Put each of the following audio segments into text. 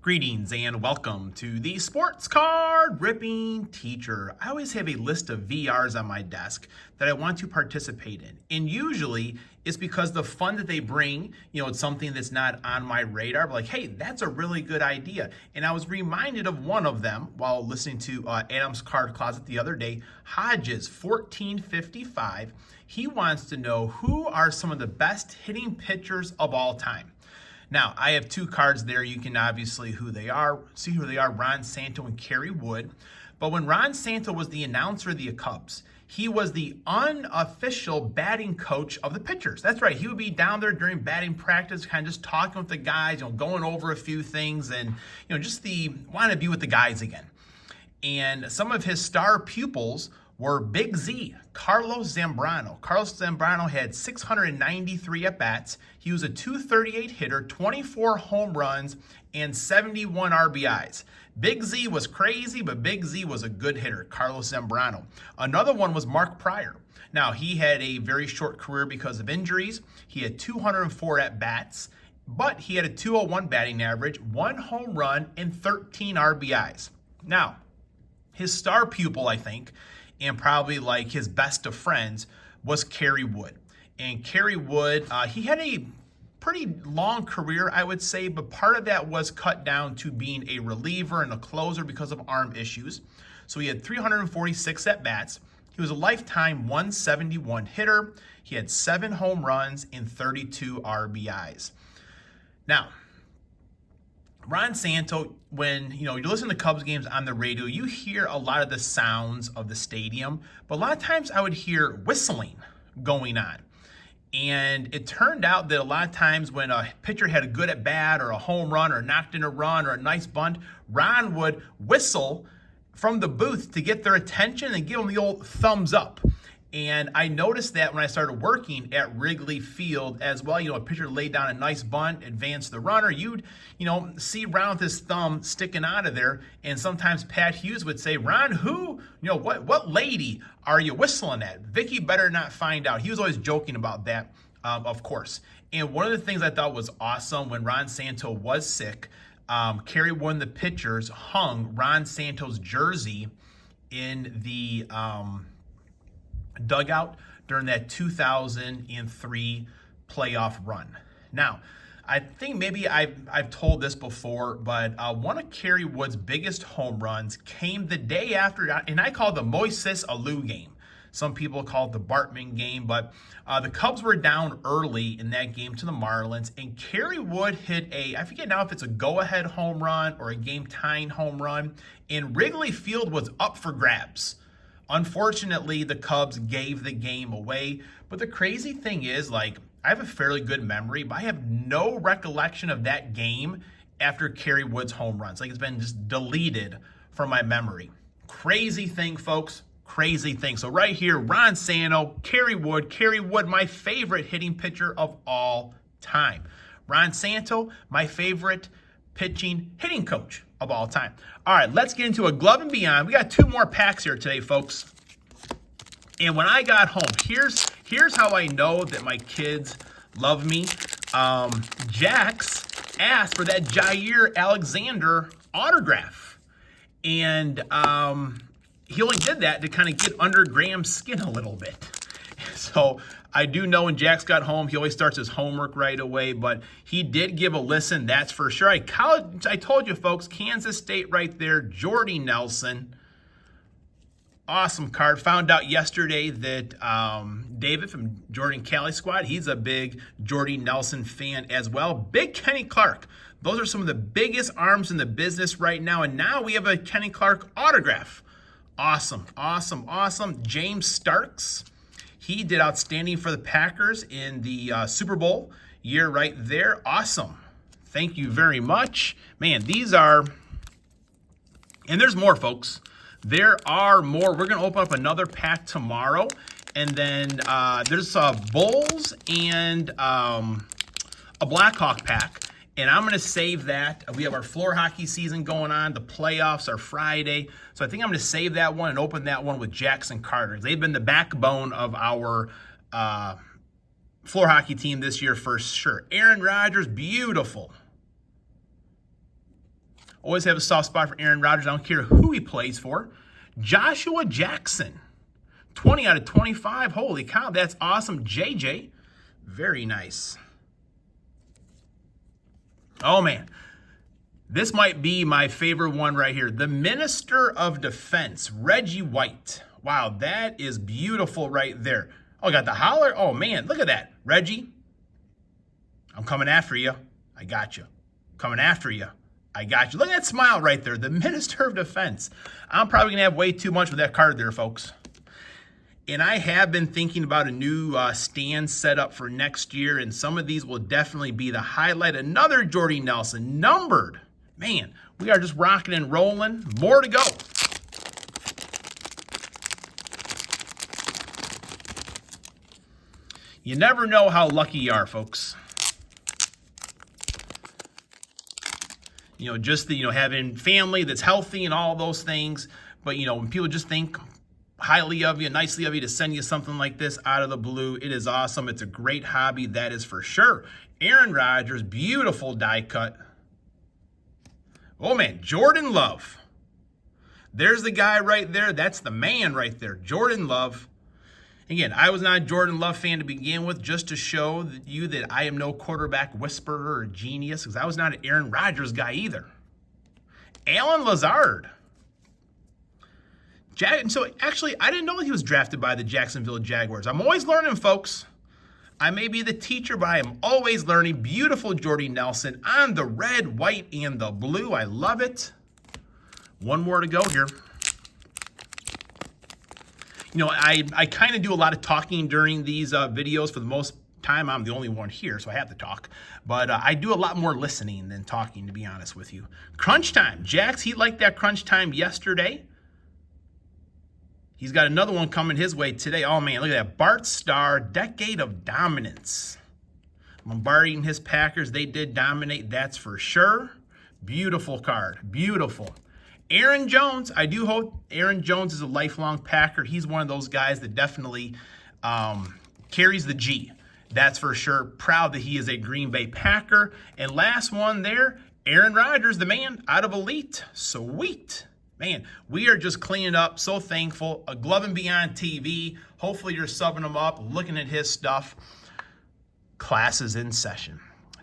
Greetings and welcome to the Sports Card Ripping Teacher. I always have a list of VRs on my desk that I want to participate in. And usually it's because the fun that they bring, it's something that's not on my radar, but like, hey, that's a really good idea. And I was reminded of one of them while listening to Adam's Card Closet the other day, Hodges 1455. He wants to know who are some of the best hitting pitchers of all time. Now, I have two cards there. You can obviously see who they are, Ron Santo and Kerry Wood. But when Ron Santo was the announcer of the Cubs, he was the unofficial batting coach of the pitchers. That's right. He would be down there during batting practice, kind of just talking with the guys, going over a few things and, just want to be with the guys again. And some of his star pupils were Big Z, Carlos Zambrano. Carlos Zambrano had 693 at-bats. He was a .238 hitter, 24 home runs, and 71 RBIs. Big Z was crazy, but Big Z was a good hitter, Carlos Zambrano. Another one was Mark Pryor. Now, he had a very short career because of injuries. He had 204 at-bats, but he had a .201 batting average, 1 home run, and 13 RBIs. Now, his star pupil, I think, and probably like his best of friends, was Kerry Wood. And Kerry Wood, he had a pretty long career, I would say, but part of that was cut down to being a reliever and a closer because of arm issues. So he had 346 at-bats. He was a lifetime 171 hitter. He had 7 home runs and 32 RBIs. Now, Ron Santo, when you listen to Cubs games on the radio, you hear a lot of the sounds of the stadium, but a lot of times I would hear whistling going on. And it turned out that a lot of times when a pitcher had a good at bat or a home run or knocked in a run or a nice bunt, Ron would whistle from the booth to get their attention and give them the old thumbs up. And I noticed that when I started working at Wrigley Field as well. A pitcher laid down a nice bunt, advanced the runner. You'd, see Ron with his thumb sticking out of there. And sometimes Pat Hughes would say, Ron, what lady are you whistling at? Vicky better not find out. He was always joking about that, of course. And one of the things I thought was awesome when Ron Santo was sick, Kerry Wood and the pitchers hung Ron Santo's jersey in the dugout during that 2003 playoff run. Now, I think maybe I've told this before, but one of Kerry Wood's biggest home runs came the day after, and I call it the Moises Alou game. Some people call it the Bartman game, but the Cubs were down early in that game to the Marlins, and Kerry Wood hit I forget now if it's a go-ahead home run or a game-tying home run, and Wrigley Field was up for grabs. Unfortunately, the Cubs gave the game away. But the crazy thing is, I have a fairly good memory, but I have no recollection of that game after Kerry Wood's home runs. It's been just deleted from my memory. Crazy thing, folks. Crazy thing. So right here, Ron Santo, Kerry Wood, my favorite hitting pitcher of all time. Ron Santo, my favorite hitting coach of all time. All right, let's get into a glove and beyond. We got 2 more packs here today, folks. And when I got home, here's how I know that my kids love me. Jax asked for that Jair Alexander autograph. And he only did that to kind of get under Graham's skin a little bit. So I do know when Jax got home, he always starts his homework right away, but he did give a listen, that's for sure. I told you, folks, Kansas State right there, Jordy Nelson. Awesome card. Found out yesterday that David from Jordan Cali Squad, he's a big Jordy Nelson fan as well. Big Kenny Clark. Those are some of the biggest arms in the business right now, and now we have a Kenny Clark autograph. Awesome, awesome, awesome. James Starks. He did outstanding for the Packers in the Super Bowl year right there. Awesome. Thank you very much. Man, these are, and there's more, folks. There are more. We're going to open up another pack tomorrow. And then there's Bulls and a Blackhawk pack. And I'm going to save that. We have our floor hockey season going on. The playoffs are Friday. So I think I'm going to save that one and open that one with Jackson Carter. They've been the backbone of our floor hockey team this year for sure. Aaron Rodgers, beautiful. Always have a soft spot for Aaron Rodgers. I don't care who he plays for. Joshua Jackson, 20 out of 25. Holy cow, that's awesome. JJ, very nice. Oh, man. This might be my favorite one right here. The Minister of Defense, Reggie White. Wow, that is beautiful right there. Oh, got the holler. Oh, man, look at that. Reggie, I'm coming after you. I got you. Coming after you. I got you. Look at that smile right there. The Minister of Defense. I'm probably going to have way too much with that card there, folks. And I have been thinking about a new stand setup for next year, and some of these will definitely be the highlight. Another Jordy Nelson, numbered. Man, we are just rocking and rolling. More to go. You never know how lucky you are, folks. You know, just the, having family that's healthy and all those things. But, when people just think highly of you, nicely of you, to send you something like this out of the blue, it is awesome. It's a great hobby, that is for sure. Aaron Rodgers, beautiful die cut. Oh, man, Jordan Love. There's the guy right there. That's the man right there, Jordan Love. Again, I was not a Jordan Love fan to begin with, just to show you that I am no quarterback whisperer or genius, because I was not an Aaron Rodgers guy either. Allen Lazard. So actually, I didn't know he was drafted by the Jacksonville Jaguars. I'm always learning, folks. I may be the teacher, but I am always learning. Beautiful Jordy Nelson on the red, white, and the blue. I love it. One more to go here. I kind of do a lot of talking during these videos. For the most time, I'm the only one here, so I have to talk. But I do a lot more listening than talking, to be honest with you. Crunch time. Jax, he liked that crunch time yesterday. He's got another one coming his way today. Oh, man, look at that. Bart Starr, Decade of Dominance. Bombarding his Packers. They did dominate, that's for sure. Beautiful card. Beautiful. Aaron Jones, I do hope Aaron Jones is a lifelong Packer. He's one of those guys that definitely carries the G. That's for sure. Proud that he is a Green Bay Packer. And last one there, Aaron Rodgers, the man out of Elite. Sweet. Man, we are just cleaning up. So thankful. A Glove and Beyond TV. Hopefully you're subbing him up, looking at his stuff. Class is in session.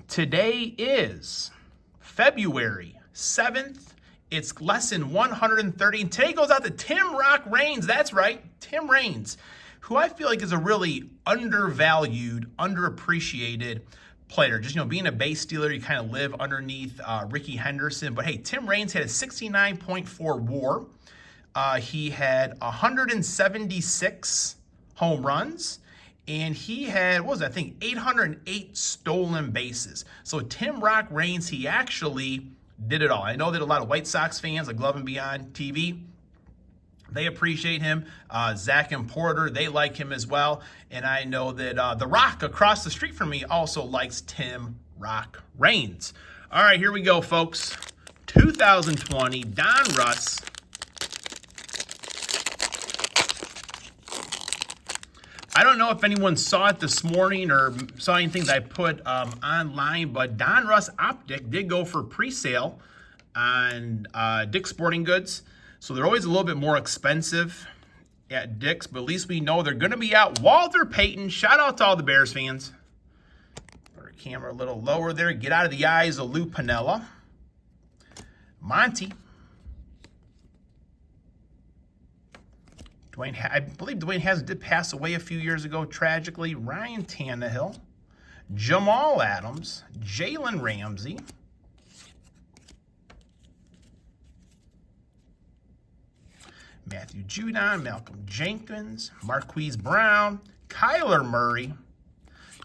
Today is February 7th. It's lesson 130. And today goes out to Tim Rock Raines. That's right, Tim Raines, who I feel like is a really undervalued, underappreciated player. Just, being a base stealer, you kind of live underneath Ricky Henderson. But hey, Tim Raines had a 69.4 WAR. He had 176 home runs. And he had, 808 stolen bases. So Tim Rock Raines, he actually did it all. I know that a lot of White Sox fans, like Glove and Beyond TV, they appreciate him. Zach and Porter, they like him as well. And I know that The Rock across the street from me also likes Tim Rock Raines. All right, here we go, folks. 2020, Don Russ. I don't know if anyone saw it this morning or saw anything that I put online, but Don Russ Optic did go for pre-sale on Dick's Sporting Goods. So they're always a little bit more expensive at Dick's, but at least we know they're going to be out. Walter Payton, shout out to all the Bears fans. Put our camera a little lower there. Get out of the eyes of Lou Piniella. Monty. I believe Dwayne Haskins did pass away a few years ago, tragically. Ryan Tannehill, Jamal Adams, Jalen Ramsey, Matthew Judon, Malcolm Jenkins, Marquise Brown, Kyler Murray,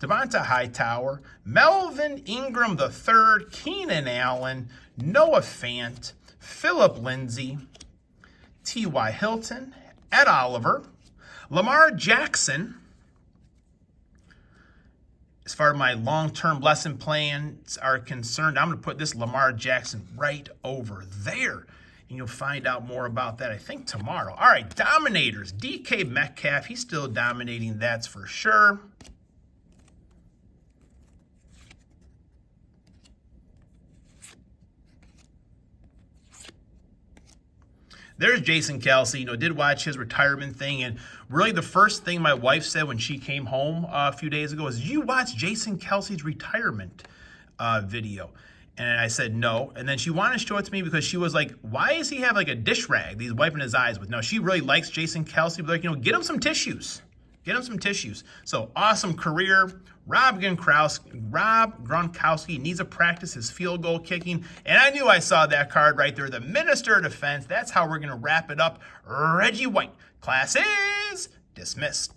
Devonta Hightower, Melvin Ingram III, Keenan Allen, Noah Fant, Philip Lindsay, T.Y. Hilton, Ed Oliver, Lamar Jackson. As far as my long-term lesson plans are concerned, I'm going to put this Lamar Jackson right over there. And you'll find out more about that, I think, tomorrow. All right, Dominators. DK Metcalf, he's still dominating, that's for sure. there's Jason Kelsey. Did watch his retirement thing, and really the first thing my wife said when she came home a few days ago was, "Did you watch Jason Kelsey's retirement video?" And I said no. And then she wanted to show it to me because she was like, "Why does he have like a dish rag that he's wiping his eyes with?" No, she really likes Jason Kelsey, but get him some tissues. Get him some tissues. So awesome career. Rob Gronkowski needs to practice his field goal kicking. And I knew I saw that card right there. The Minister of Defense. That's how we're going to wrap it up. Reggie White. Class is dismissed.